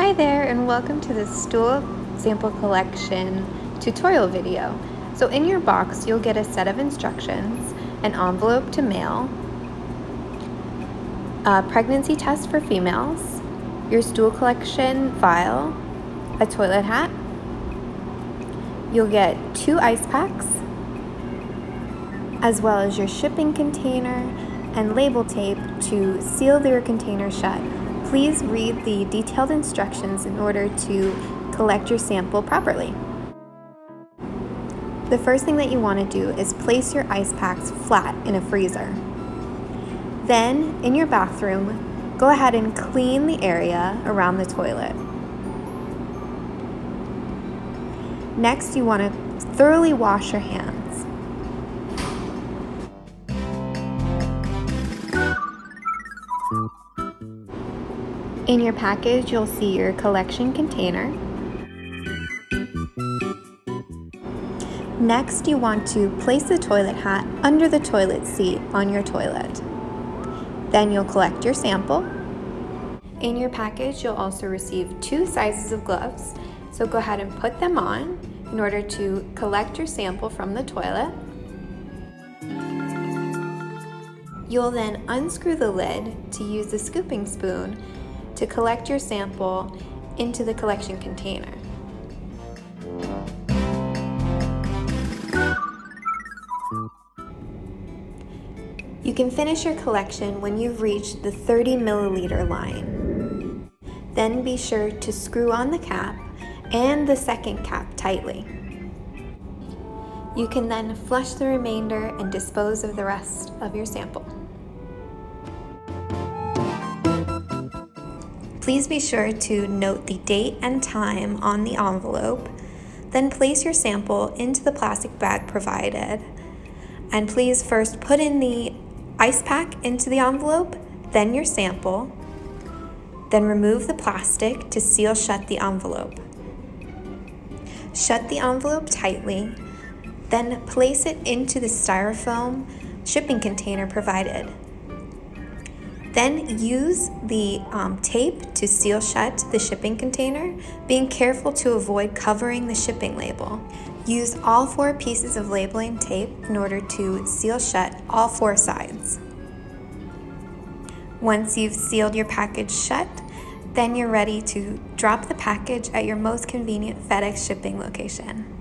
Hi there, and welcome to the Stool sample collection tutorial video. So in your box you'll get a set of instructions, an envelope to mail, a pregnancy test for females, your stool collection file, a toilet hat. You'll get 2 ice packs, as well as your shipping container and label tape to seal your container shut. Please read the detailed instructions in order to collect your sample properly. The first thing that you want to do is place your ice packs flat in a freezer. Then, in your bathroom, go ahead and clean the area around the toilet. Next, you want to thoroughly wash your hands. In your package, you'll see your collection container. Next, you want to place the toilet hat under the toilet seat on your toilet. Then you'll collect your sample. In your package, you'll also receive 2 sizes of gloves, so go ahead and put them on in order to collect your sample from the toilet. You'll then unscrew the lid to use the scooping spoon to collect your sample into the collection container. You can finish your collection when you've reached the 30 milliliter line. Then be sure to screw on the cap and the second cap tightly. You can then flush the remainder and dispose of the rest of your sample. Please be sure to note the date and time on the envelope, then place your sample into the plastic bag provided. And please first put in the ice pack into the envelope, then your sample, then remove the plastic to seal shut the envelope. Shut the envelope tightly, then place it into the styrofoam shipping container provided. Then use the tape to seal shut the shipping container, being careful to avoid covering the shipping label. Use all 4 pieces of labeling tape in order to seal shut all 4 sides. Once you've sealed your package shut, then you're ready to drop the package at your most convenient FedEx shipping location.